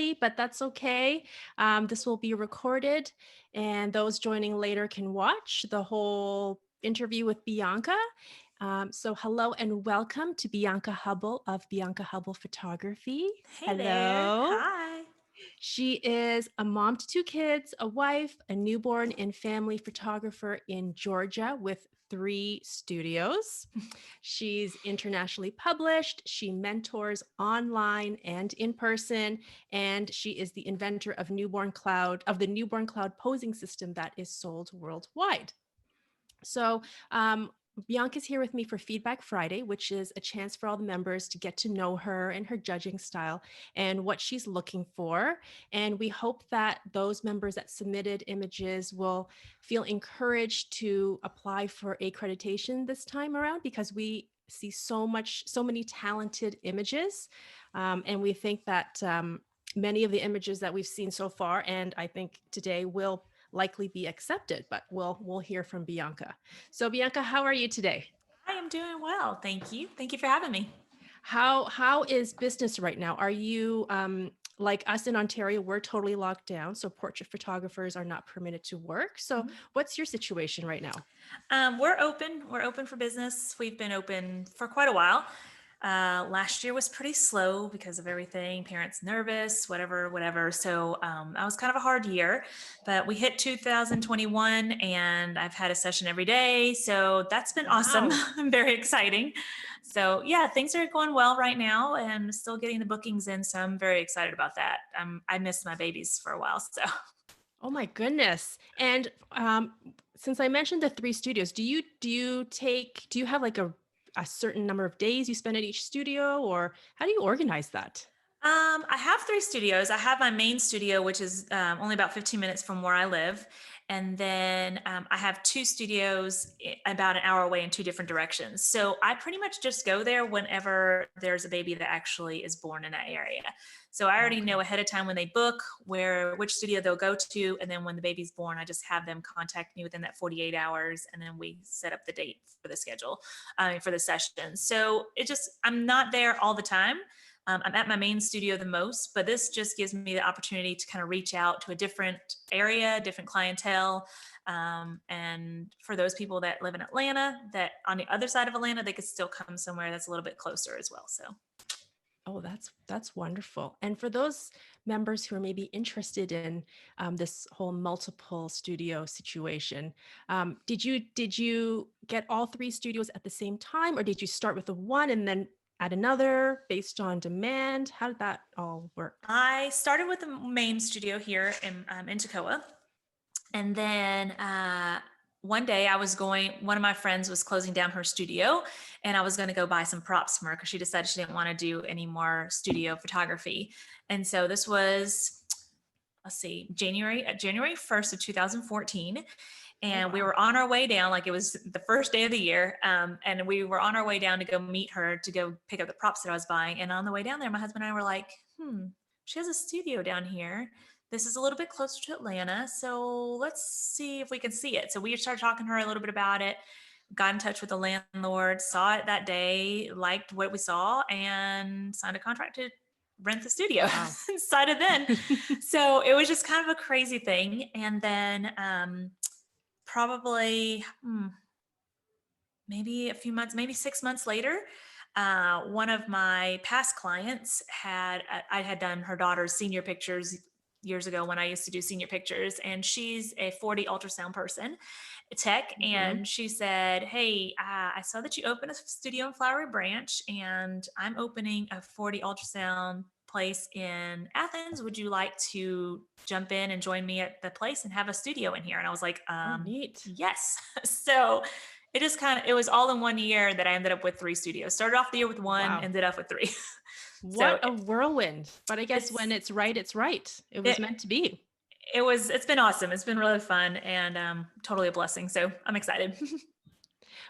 early, but that's okay. This will be recorded, and those joining later can watch the whole interview with Bianca. So hello and welcome to Bianca Hubble of Bianca Hubble Photography. Hey there. Hello. Hi. She is a mom to two kids, a wife, a newborn, and family photographer in Georgia with 3 studios. She's internationally published. She mentors online and in person, and she is the inventor of the Newborn Cloud posing system that is sold worldwide. So, Bianca's here with me for Feedback Friday, which is a chance for all the members to get to know her and her judging style and what she's looking for. And we hope that those members that submitted images will feel encouraged to apply for accreditation this time around because we see so many talented images. And we think that many of the images that we've seen so far, and I think today will likely be accepted, but we'll hear from Bianca. So Bianca, how are you today? I am doing well. Thank you. Thank you for having me. How is business right now? Are you like us in Ontario, we're totally locked down, so portrait photographers are not permitted to work. So Mhm. what's your situation right now? We're open. We're open for business. We've been open for quite a while. Last year was pretty slow because of everything. Parents nervous, whatever. So that was kind of a hard year. But we hit 2021, and I've had a session every day. So that's been awesome. Wow. Very exciting. So yeah, things are going well right now, and still getting the bookings in. So I'm very excited about that. I missed my babies for a while, so. Oh my goodness. And since I mentioned the 3 studios, do you have like a certain number of days you spend at each studio, or how do you organize that? I have 3 studios. I have my main studio, which is only about 15 minutes from where I live. And then I have 2 studios about an hour away in 2 different directions. So I pretty much just go there whenever there's a baby that actually is born in that area. So I already know Okay. ahead of time when they book which studio they'll go to. And then when the baby's born, I just have them contact me within that 48 hours. And then we set up the date for the schedule, for the session. So I'm not there all the time. I'm at my main studio the most, but this just gives me the opportunity to kind of reach out to a different area, different clientele. And for those people that live in Atlanta, that on the other side of Atlanta, they could still come somewhere that's a little bit closer as well. So Oh, that's wonderful. And for those members who are maybe interested in this whole multiple studio situation, did you get all 3 studios at the same time, or did you start with the one and then add another based on demand? How did that all work? I started with the main studio here in Toccoa. And then one day one of my friends was closing down her studio, and I was going to go buy some props from her because she decided she didn't want to do any more studio photography. And so this was, let's see, January 1st of 2014. Oh, And we wow. were on our way down, like it was the first day of the year. And we were on our way down to go meet her to go pick up the props that I was buying. And on the way down there, my husband and I were like, she has a studio down here. This is a little bit closer to Atlanta. So let's see if we can see it. So we started talking to her a little bit about it, got in touch with the landlord, saw it that day, liked what we saw, and signed a contract to rent the studio. Wow. Decided then. So it was just kind of a crazy thing. And then probably maybe a few months, maybe 6 months later, one of my past clients I had done her daughter's senior pictures years ago when I used to do senior pictures, and she's a 4D ultrasound person, tech. Mhm. And she said, hey, I saw that you opened a studio in Flowery Branch, and I'm opening a 4D ultrasound place in Athens. Would you like to jump in and join me at the place and have a studio in here? And I was like, Oh, neat. yes. So it was all in one year that I ended up with 3 studios. Started off the year with one, Wow. ended up with 3. What So a whirlwind. But I guess when it's it's right, it's right. It was it meant to be. it's been awesome. It's been really fun, and totally a blessing. So I'm excited.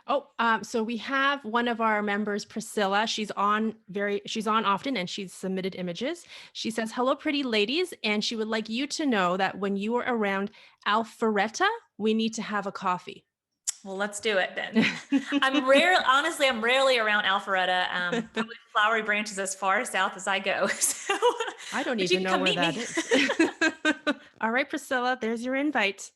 Oh, so we have one of our members, Priscilla. She's on often and she's submitted images. She says, hello, pretty ladies. And she would like you to know that when you are around Alpharetta, we need to have a coffee. Well, let's do it then. Honestly, I'm rarely around Alpharetta. Probably flowery branches as far south as I go. So, I don't but you even can know come where meet that me. is. All right, Priscilla, there's your invite.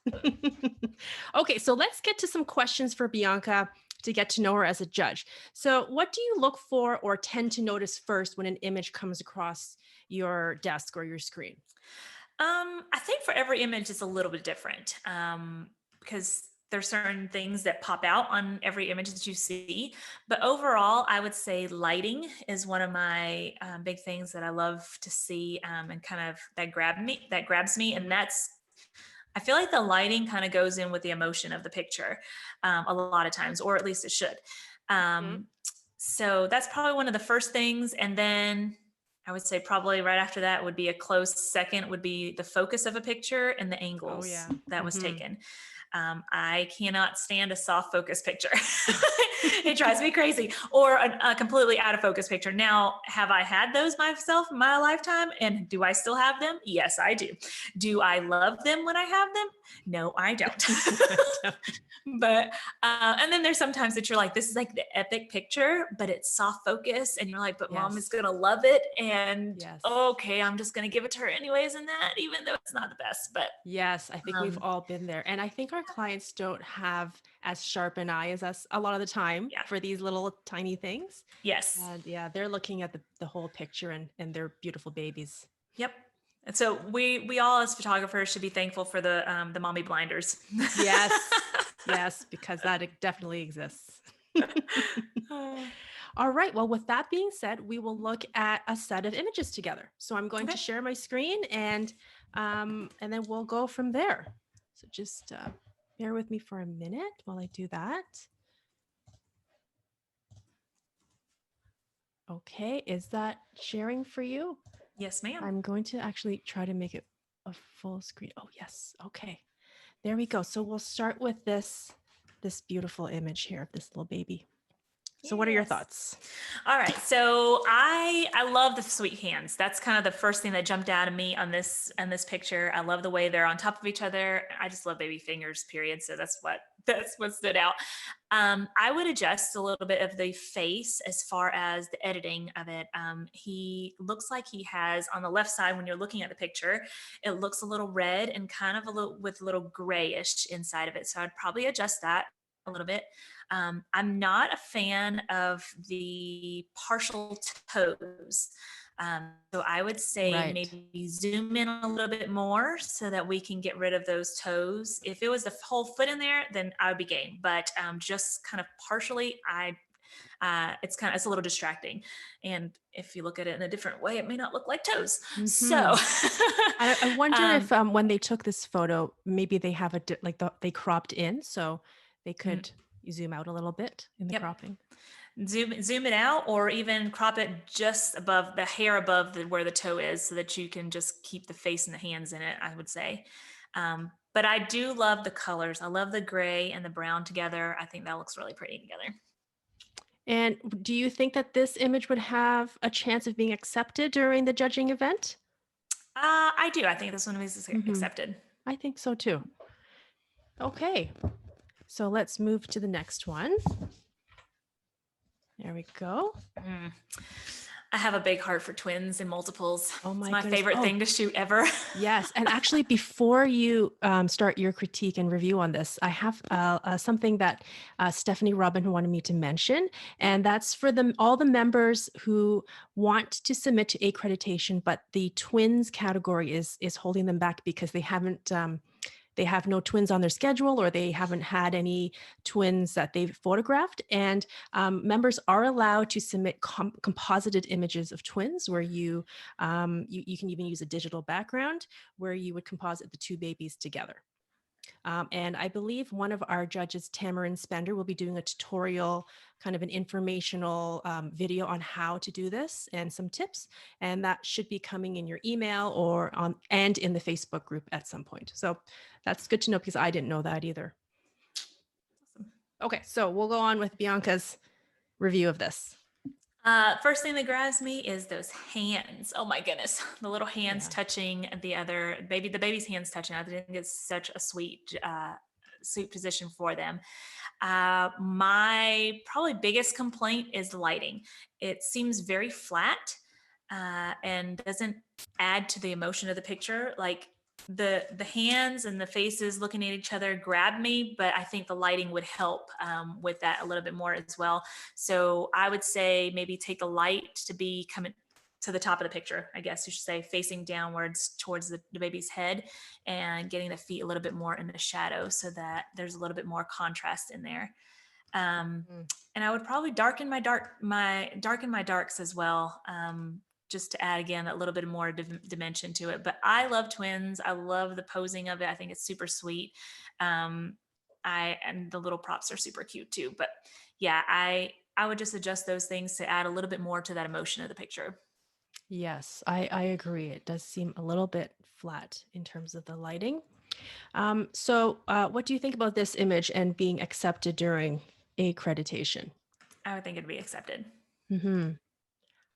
Okay, so let's get to some questions for Bianca to get to know her as a judge. So, what do you look for or tend to notice first when an image comes across your desk or your screen? I think for every image it's a little bit different, because there's certain things that pop out on every image that you see. But overall, I would say lighting is one of my big things that I love to see, and kind of that grabs me, and that's I feel like the lighting kind of goes in with the emotion of the picture, a lot of times, or at least it should. Mhm. Um, so that's probably one of the first things. And then I would say probably right after that would be a close second would be the focus of a picture and the Oh, angles yeah. that was Hmm. taken. I cannot stand a soft focus picture. It drives me crazy. Or a completely out of focus picture. Now, have I had those myself in my lifetime? And do I still have them? Yes, I do. Do I love them when I have them? No, I don't. But and then there's sometimes that you're like, this is like the epic picture, but it's soft focus, and you're like, but mom is Yes. gonna love it, and Yes. okay, I'm just gonna give it to her anyways, and that, even though it's not the best, but Yes, I think we've um, all been there. And I think our clients don't have as sharp an eye as us a lot of the time yeah, for these little tiny things. yes, And yeah, they're looking at the whole picture and their beautiful babies. yep. And so we all as photographers should be thankful for the mommy blinders. Yes. Yes, because that definitely exists. All right. Well, with that being said, we will look at a set of images together. So I'm going Okay. to share my screen and then we'll go from there. So just bear with me for a minute while I do that. Okay, is that sharing for you? Yes, ma'am. I'm going to actually try to make it a full screen. Oh, yes. Okay. There we go. So we'll start with this beautiful image here of this little baby. So what are your Yes. thoughts? All right. So I love the sweet hands. That's kind of the first thing that jumped out of me on this picture. I love the way they're on top of each other. I just love baby fingers, period. So that's what stood out. I would adjust a little bit of the face as far as the editing of it. He looks like he has on the left side when you're looking at the picture, it looks a little red and kind of a little with a little grayish inside of it. So I'd probably adjust that a little bit. I'm not a fan of the partial toes. So I would say Right. maybe zoom in a little bit more so that we can get rid of those toes. If it was the whole foot in there, then I would be game. But just kind of partially, it's a little distracting. And if you look at it in a different way, it may not look like toes. So Hmm. I wonder if um, when they took this photo, maybe they have they cropped in, so they mhm, could zoom out a little bit in the yep. cropping. Zoom it out, or even crop it just above the hair above where the toe is, so that you can just keep the face and the hands in it, I would say. But I do love the colors. I love the gray and the brown together. I think that looks really pretty together. And do you think that this image would have a chance of being accepted during the judging event? I do. I think this one is Hmm. accepted. I think so too. Okay, so let's move to the next one. There we go. Mm. I have a big heart for twins and multiples. Oh It's my my goodness. favorite Oh, thing to shoot ever. yes. And actually, before you start your critique and review on this, I have something that Stephanie Robin wanted me to mention. Yeah. And that's for all the members who want to submit to accreditation, but the twins category is holding them back because they have no twins on their schedule, or they haven't had any twins that they've photographed. And members are allowed to submit composited images of twins where you can even use a digital background where you would composite the two babies together. And I believe one of our judges, Tamarin Spender, will be doing a tutorial, kind of an informational video on how to do this and some tips. And that should be coming in your email and in the Facebook group at some point. So that's good to know because I didn't know that either. Okay, so we'll go on with Bianca's review of this. First thing that grabs me is those hands. Oh my goodness, the little hands Yeah. touching the baby's hands touching. I think it's such a sweet suit position for them. My probably biggest complaint is the lighting. It seems very flat and doesn't add to the emotion of the picture. Like the hands and the faces looking at each other grab me, but I think the lighting would help with that a little bit more as well. So I would say maybe take the light to be coming to the top of the picture, I guess you should say, facing downwards towards the baby's head, and getting the feet a little bit more in the shadow so that there's a little bit more contrast in there. Um, Mm. and I would probably darken my darks as well, just to add again a little bit more dimension to it. But I love twins. I love the posing of it. I think it's super sweet. Um, I and the little props are super cute too. But yeah, I would just adjust those things to add a little bit more to that emotion of the picture. Yes, I agree. It does seem a little bit flat in terms of the lighting. What do you think about this image and being accepted during accreditation? I would think it'd be accepted. Hmm.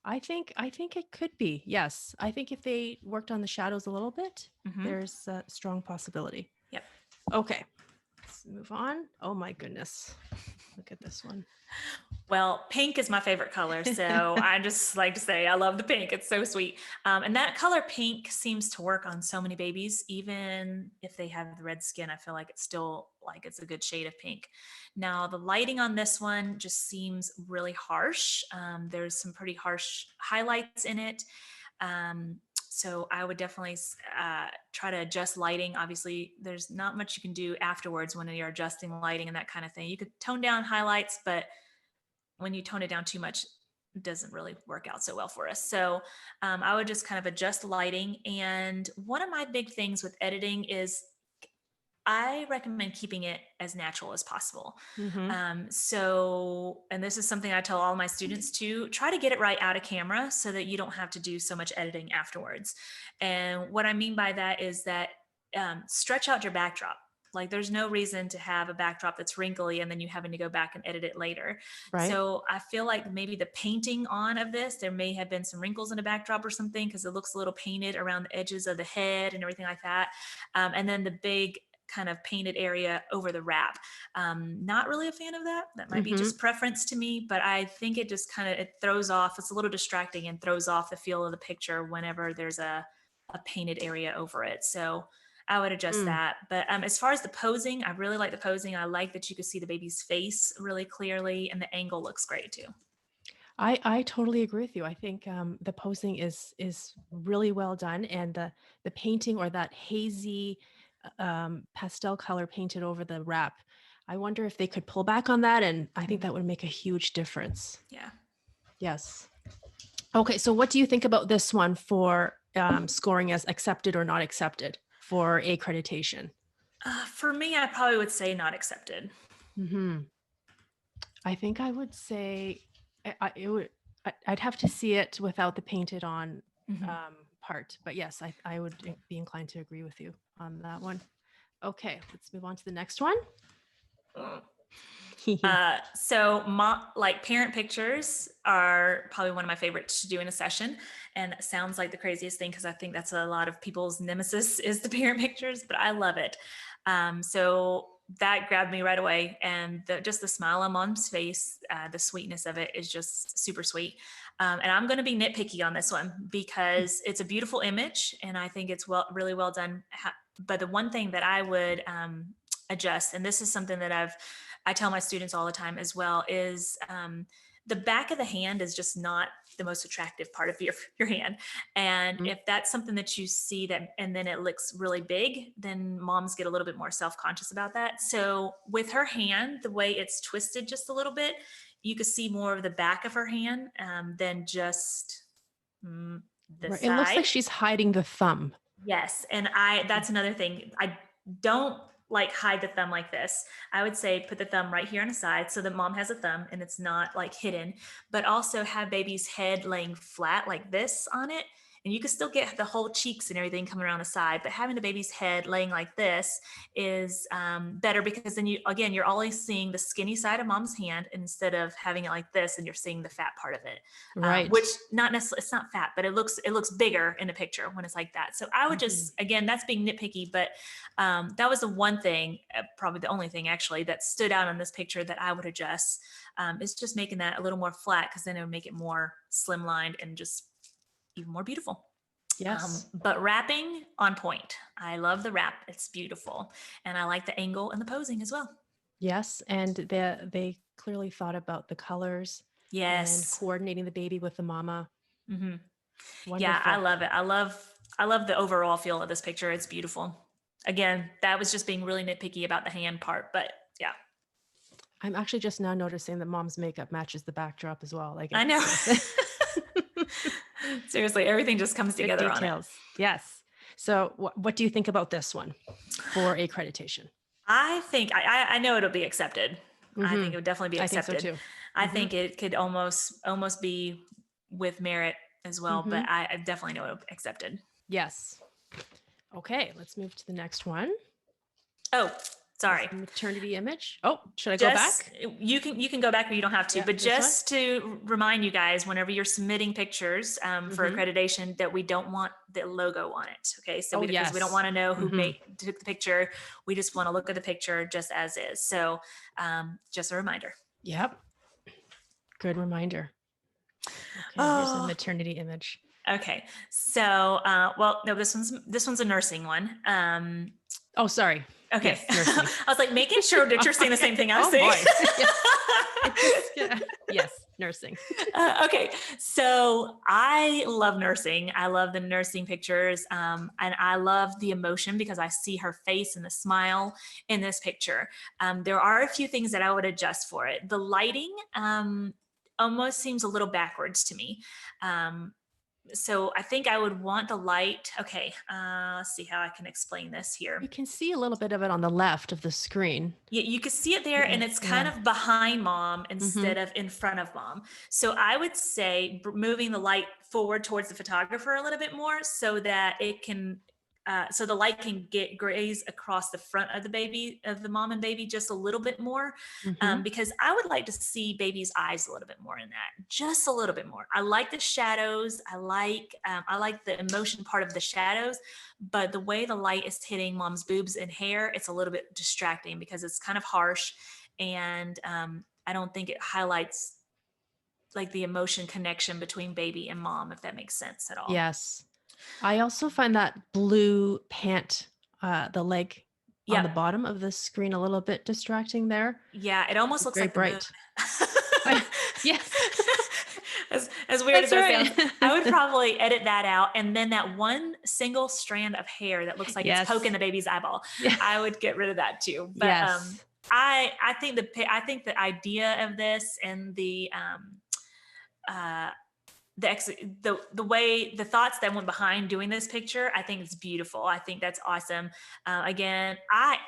I think it could be. Yes, I think if they worked on the shadows a little bit, Hmm. there's a strong possibility. Yep. Okay, let's move on. Oh my goodness, look at this one. Well, pink is my favorite color. So I just like to say I love the pink. It's so sweet. And that color pink seems to work on so many babies. Even if they have the red skin, I feel like it's still like it's a good shade of pink. Now, the lighting on this one just seems really harsh. There's some pretty harsh highlights in it. So I would definitely try to adjust lighting. Obviously, there's not much you can do afterwards when you're adjusting lighting and that kind of thing. You could tone down highlights, but when you tone it down too much, it doesn't really work out so well for us. So I would just kind of adjust lighting. And one of my big things with editing is I recommend keeping it as natural as possible. Hmm. And this is something I tell all my students to try to get it right out of camera so that you don't have to do so much editing afterwards. And what I mean by that is that stretch out your backdrop. Like there's no reason to have a backdrop that's wrinkly and then you having to go back and edit it later. Right. So I feel like maybe the painting on of this, there may have been some wrinkles in the backdrop or something because it looks a little painted around the edges of the head and everything like that. And then the big kind of painted area over the wrap. Not really a fan of that. That might be Hmm. just preference to me, but I think it just kind of it throws off. It's a little distracting and throws off the feel of the picture whenever there's a painted area over it. So I would adjust Mm. that. But as far as the posing, I really like the posing. I like that you can see the baby's face really clearly, and the angle looks great too. I totally agree with you. I think the posing is really well done, and the painting or that hazy pastel color painted over the wrap. I wonder if they could pull back on that, and I think Mhm. that would make a huge difference. Yeah. Yes. Okay, so what do you think about this one for scoring as accepted or not accepted for accreditation? For me, I probably would say not accepted. Hmm. I think I would say it would. I'd have to see it without the painted on Mhm. part, but yes, I would be inclined to agree with you on that one. Okay, let's move on to the next one. Like parent pictures are probably one of my favorites to do in a session. And it sounds like the craziest thing because I think that's a lot of people's nemesis is the parent pictures, but I love it. So that grabbed me right away. And just the smile on mom's face, the sweetness of it is just super sweet. And I'm going to be nitpicky on this one because it's a beautiful image and I think it's really well done. But the one thing that I would adjust, and this is something that I tell my students all the time as well, is the back of the hand is just not the most attractive part of your hand. And Mhm. if that's something that you see that and then it looks really big, then moms get a little bit more self-conscious about that. So with her hand, the way it's twisted just a little bit, you could see more of the back of her hand than just the Right. It looks side. like she's hiding the thumb. Yes, and that's another thing. I don't like hide the thumb like this. I would say put the thumb right here on the side so that mom has a thumb and it's not like hidden, but also have baby's head laying flat like this on it and you can still get the whole cheeks and everything coming around the side, but having the baby's head laying like this is better, because then you're always seeing the skinny side of mom's hand instead of having it like this, and you're seeing the fat part of it, Right. which not necessarily, it's not fat, but it looks bigger in the picture when it's like that. So I would just, again, that's being nitpicky, but that was the one thing, probably the only thing actually, that stood out on this picture that I would adjust, is just making that a little more flat, because then it would make it more slimlined and just even more beautiful. Yes. But wrapping on point. I love the wrap. It's beautiful. And I like the angle and the posing as well. Yes. And they clearly thought about the colors and Yes. coordinating the baby with the mama. Mm-hmm. Yeah, Wonderful. I love it. I love the overall feel of this picture. It's beautiful. Again, that was just being really nitpicky about the hand part, but yeah. I'm actually just now noticing that mom's makeup matches the backdrop as well. Like I know. it's Seriously, everything just comes good together on it. details. Yes. So what do you think about this one for accreditation? I think I know it'll be accepted. I think it would definitely be accepted. I think so too. I think it could almost be with merit as well, but I definitely know it'll be accepted. Yes. Okay, let's move to the next one. Oh, sorry. Maternity image. Oh, should I go back? You can go back, or you don't have to. Yeah, but just to remind you guys, whenever you're submitting pictures for accreditation, that we don't want the logo on it. Okay, so because we don't want to know who took the picture. We just want to look at the picture just as is. So just a reminder. Yep. Good reminder. Okay, here's a maternity image. Okay, so well, no, this one's a nursing one. Oh, sorry. Okay. Yes, nursing. I was like making sure that you're saying the same thing I was saying. Yes, nursing. Okay. So I love nursing. I love the nursing pictures. And I love the emotion, because I see her face and the smile in this picture. There are a few things that I would adjust for it. The lighting almost seems a little backwards to me. So I think I would want the light. Okay. Let's see how I can explain this here. You can see a little bit of it on the left of the screen. Yeah, you can see it there, and it's kind of behind mom instead of in front of mom. So I would say moving the light forward towards the photographer a little bit more, so that it can, so the light can graze across the front of the mom and baby just a little bit more, because I would like to see baby's eyes a little bit more in that, just a little bit more. I like the shadows. I like the emotion part of the shadows, but the way the light is hitting mom's boobs and hair, it's a little bit distracting, because it's kind of harsh, and I don't think it highlights like the emotion connection between baby and mom, if that makes sense at all. Yes. I also find that blue pant, the leg on the bottom of the screen, a little bit distracting there. Yeah, it almost looks like bright. Yes. As weird as that sounds, I would probably edit that out, and then that one single strand of hair that looks like it's poking the baby's eyeball, I would get rid of that too. But I think the idea of this and the way the thoughts that went behind doing this picture, I think it's beautiful. I think that's awesome. Again,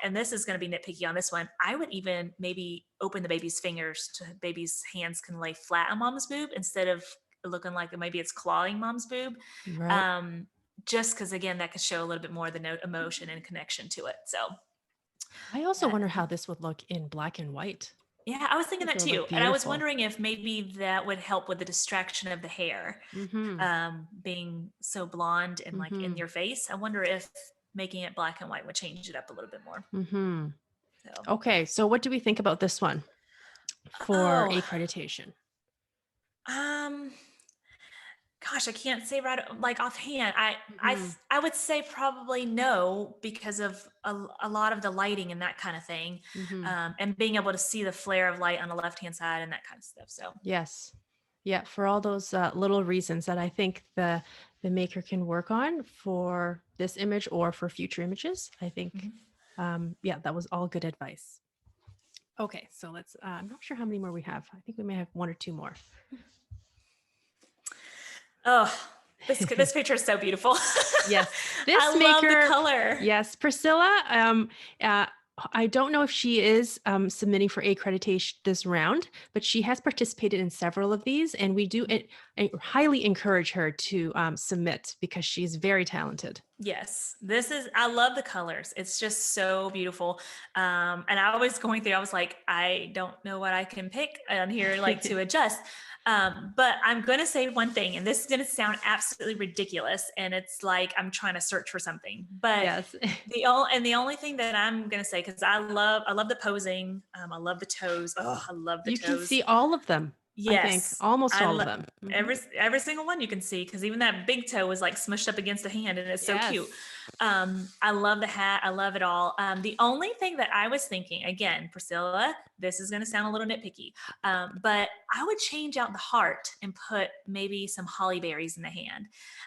and this is going to be nitpicky on this one, I would even maybe open the baby's fingers to baby's hands can lay flat on mom's boob, instead of looking like maybe it's clawing mom's boob. Right. Just because, again, that could show a little bit more of the emotion and connection to it. So I also wonder how this would look in black and white. Yeah, I was thinking that too. And I was wondering if maybe that would help with the distraction of the hair, being so blonde and like in your face. I wonder if making it black and white would change it up a little bit more. So. Okay. So what do we think about this one for accreditation? Gosh, I can't say right like offhand. I would say probably no, because of a lot of the lighting and that kind of thing, and being able to see the flare of light on the left hand side and that kind of stuff. So yes, yeah, for all those little reasons that I think the maker can work on for this image or for future images. I think, that was all good advice. Okay, so let's. I'm not sure how many more we have. I think we may have one or two more. Oh, this picture is so beautiful. Yes. I love the color. Yes. Priscilla, I don't know if she is submitting for accreditation this round, but she has participated in several of these, and we do I highly encourage her to submit because she's very talented. Yes, I love the colors. It's just so beautiful. And I was going through, I was like, I don't know what I can pick on here, like to adjust. But I'm going to say one thing, and this is going to sound absolutely ridiculous. And it's like, I'm trying to search for something, but Yes. the only thing that I'm going to say, cause I love the posing. I love the toes. Oh, I love the You can toes. see all of them, I think, Yes, almost I all of love them. Mhm. every single one you can see because even that big toe was like smushed up against a hand and it's so cute. Yes. I love the hat. I love it all. The only thing that I was thinking, again, Priscilla, this is going to sound a little nitpicky, but I would change out the heart and put maybe some holly berries in the hand.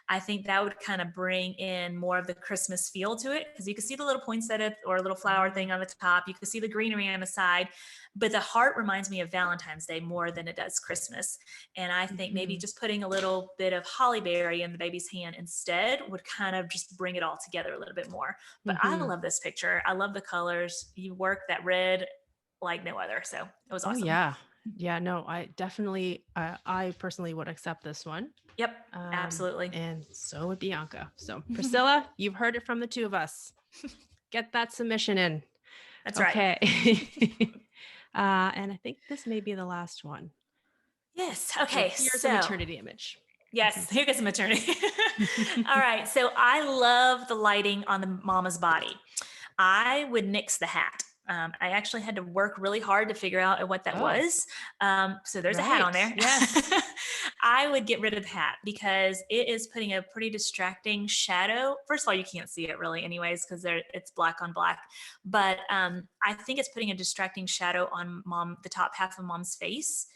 I think that would kind of bring in more of the Christmas feel to it because you can see the little poinsettia or a little flower Mhm. thing on the top. You can see the greenery on the side, but the heart reminds me of Valentine's Day more than it does Christmas. And I think maybe Mhm. just putting a little bit of holly berry in the baby's hand instead would kind of just bring it all together a little bit more. But I Mhm. love this picture. I love the colors. You work that red like no other. So it was Oh awesome. yeah. Yeah, no, I definitely I personally would accept this one. Yep, absolutely. And so would Bianca. So, Priscilla, you've heard it from the two of us. Get that submission in. That's right. Okay. And I think this may be the last one. Yes. So Okay. here's a So maternity image. yes, Mhm. here goes the maternity. All right. So I love the lighting on the mama's body. I would nix the hat. I actually had to work really hard to figure out what that Oh, was. So there's a hat on right. there. Yes. I would get rid of the hat because it is putting a pretty distracting shadow. First of all, you can't see it really, anyways, because it's black on black. But I think it's putting a distracting shadow on the top half of mom's face.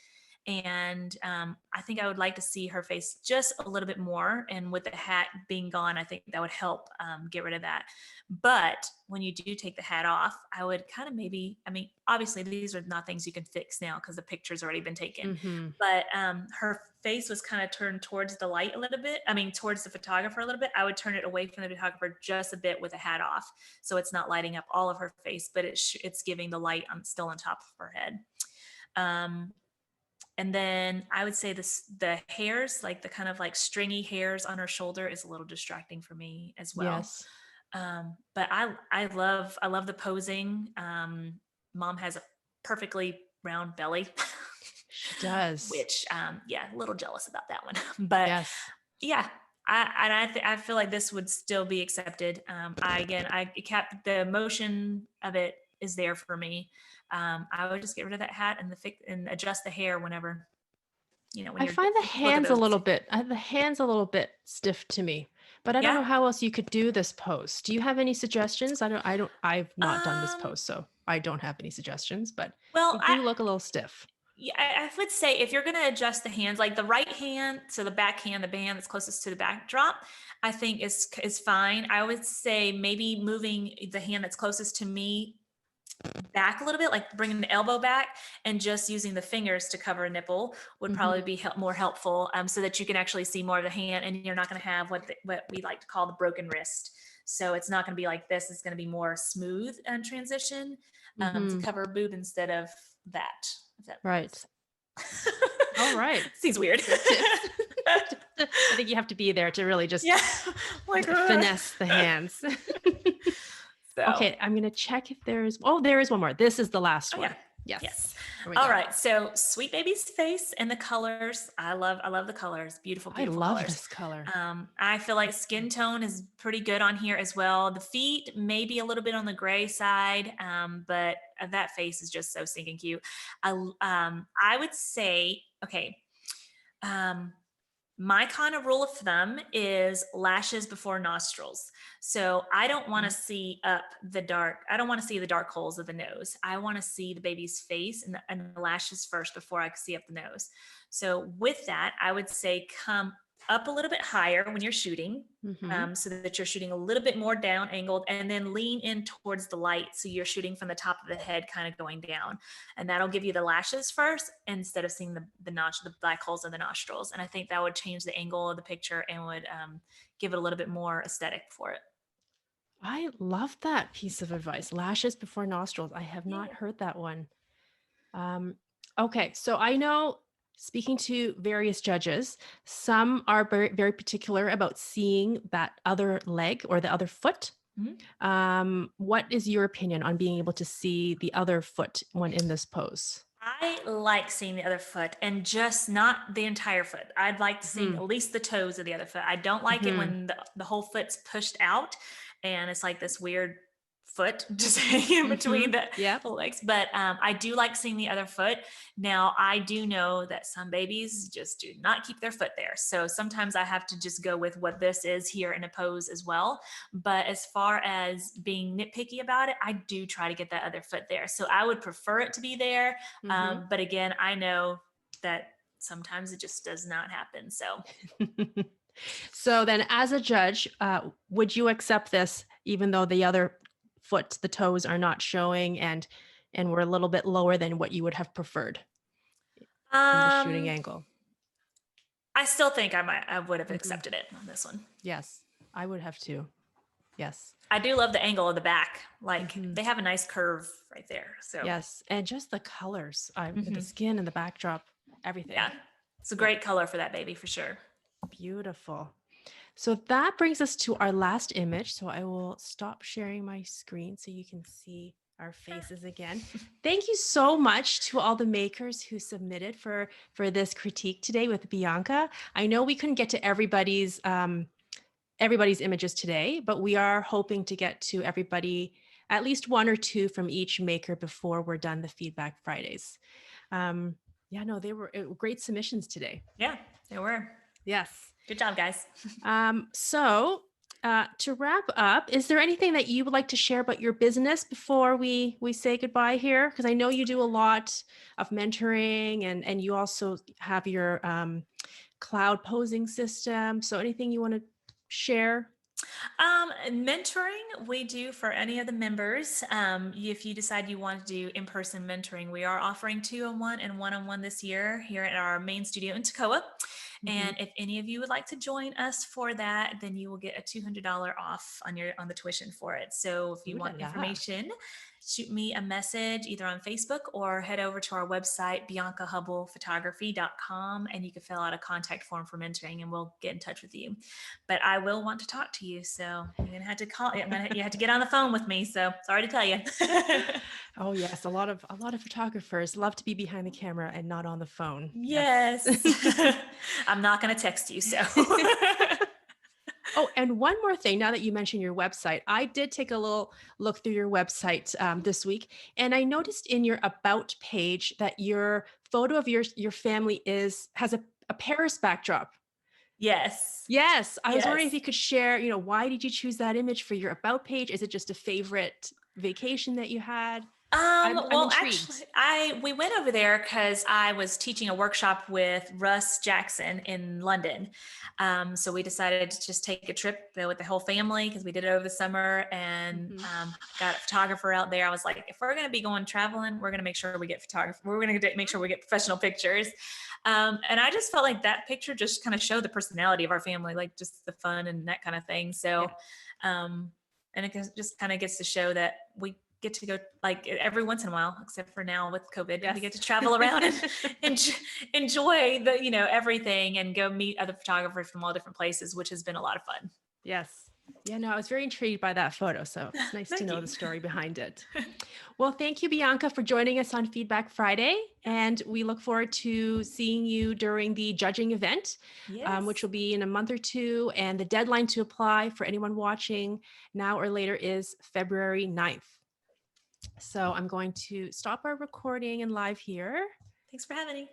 And I think I would like to see her face just a little bit more. And with the hat being gone, I think that would help get rid of that. But when you do take the hat off, I would kind of maybe, I mean, obviously these are not things you can fix now because the picture's already been taken. Hmm. But her face was kind of turned towards the light a little bit. I mean, towards the photographer a little bit. I would turn it away from the photographer just a bit with the hat off. So it's not lighting up all of her face, but it's giving the light still on top of her head. Um, and then I would say the hairs, like the kind of like stringy hairs on her shoulder, is a little distracting for me as well. Yes, But I love the posing. Mom has a perfectly round belly, she does. which yeah, a little jealous about that one. But Yes. yeah, I feel like this would still be accepted. I kept the emotion of it is there for me. I would just get rid of that hat and and adjust the hair whenever when I you're find both of those. the hands a little bit stiff to me, but I don't Yeah. know how else you could do this pose. Do you have any suggestions? I've not done this Um. pose, so I don't have any suggestions, but Well, they do look a little stiff. yeah, I would say if you're going to adjust the hands, like the right hand, so the back hand, the band that's closest to the backdrop, I think is fine. I would say maybe moving the hand that's closest to me back a little bit, like bringing the elbow back and just using the fingers to cover a nipple would probably Mhm. be more helpful, so that you can actually see more of the hand and you're not going to have what we like to call the broken wrist. So it's not going to be like this. It's going to be more smooth and transition, to Mhm. cover boob instead of that. If that Right. makes All right. seems weird. Good tips. I think you have to be there to really just Yeah. Like, finesse the hands. so Okay, I'm gonna check if there's there is one more. This is the last oh yeah. one. Yes. Yes. Here we All go. right. So sweet baby's face and the colors. I love the colors. Beautiful, I beautiful love colors. this color. I feel like skin tone is pretty good on here as well. The feet maybe a little bit on the gray side, but that face is just so stinking cute. I would say okay. Um, my kind of rule of thumb is lashes before nostrils. So I don't want to Mm. see up the dark. I don't want to see the dark holes of the nose. I want to see the baby's face and the lashes first before I can see up the nose. So with that, I would say come up a little bit higher when you're shooting, Mhm. so that you're shooting a little bit more down angled, and then lean in towards the light. So you're shooting from the top of the head, kind of going down, and that'll give you the lashes first instead of seeing the black holes in the nostrils. And I think that would change the angle of the picture and would give it a little bit more aesthetic for it. I love that piece of advice. Lashes before nostrils. I have Yeah. not heard that one. Um, okay, so I know speaking to various judges, some are very, very particular about seeing that other leg or the other foot. Mhm. What is your opinion on being able to see the other foot when in this pose? I like seeing the other foot and just not the entire foot. I'd like seeing Hmm. at least the toes of the other foot. I don't like it Hmm. when the whole foot's pushed out and it's like this weird foot just hanging Hmm. between Yep. the legs. But I do like seeing the other foot. Now, I do know that some babies just do not keep their foot there. So sometimes I have to just go with what this is here in a pose as well. But as far as being nitpicky about it, I do try to get that other foot there. So I would prefer it to be there, Hmm. but again, I know that sometimes it just does not happen. So So then, as a judge, would you accept this, even though the other foot, the toes, are not showing and we're a little bit lower than what you would have preferred in the shooting um, angle? I still think I would have Hmm. accepted it on this one. Yes, I would have too. Yes. I do love the angle of the back. Like Hmm. they have a nice curve right there. So Yes, and just the colors, the mhm, skin and the backdrop, everything. yeah, it's a Yeah, great color for that baby for sure. beautiful. So that brings us to our last image. So I will stop sharing my screen so you can see our faces again. Thank you so much to all the makers who submitted for this critique today with Bianca. I know we couldn't get to everybody's images today, but we are hoping to get to everybody, at least one or two from each maker before we're done the Feedback Fridays. Um, yeah, no, they were great submissions today. Yeah, they were. Yes. Good job, guys. To wrap up, is there anything that you would like to share about your business before we say goodbye here? Because I know you do a lot of mentoring and you also have your cloud posing system. So anything you want to share? Mentoring we do for any of the members. If you decide you want to do in-person mentoring, we are offering 2-on-1 and 1-on-1 this year here at our main studio in Toccoa. Mhm. And if any of you would like to join us for that, then you will get a $200 off on the tuition for it. So if you Ooh la want la. information, shoot me a message either on Facebook or head over to our website, biancahubblephotography.com, and you can fill out a contact form for mentoring and we'll get in touch with you. But I will want to talk to you. So you're gonna have to call. You have to get on the phone with me. So sorry to tell you. Oh yes, a lot of photographers love to be behind the camera and not on the phone. Yes. Yes. I'm not gonna text you. So Oh, and one more thing, now that you mentioned your website, I did take a little look through your website this week, and I noticed in your about page that your photo of your family has a Paris backdrop. yes. Yes, I was wondering if Yes. you could share, why did you choose that image for your about page? Is it just a favorite vacation that you had? I'm Well, intrigued. actually, I we went over there because I was teaching a workshop with Russ Jackson in London. So we decided to just take a trip with the whole family because we did it over the summer and Mhm. got a photographer out there. I was like, if we're going to be going traveling, we're going to make sure we get photography. We're going to make sure we get professional pictures. And I just felt like that picture just kind of showed the personality of our family, like just the fun and that kind of thing. Yeah. So, and it just kind of gets to show that we get to go like every once in a while, except for now with COVID, we Yes. get to travel around and enjoy the, everything and go meet other photographers from all different places, which has been a lot of fun. Yes. Yeah, no, I was very intrigued by that photo. So it's nice to Thank know you. the story behind it. Well, thank you, Bianca, for joining us on Feedback Friday. And we look forward to seeing you during the judging event, which Yes. will be in a month or two. And the deadline to apply for anyone watching now or later is February 9th. So I'm going to stop our recording and live here. Thanks for having me.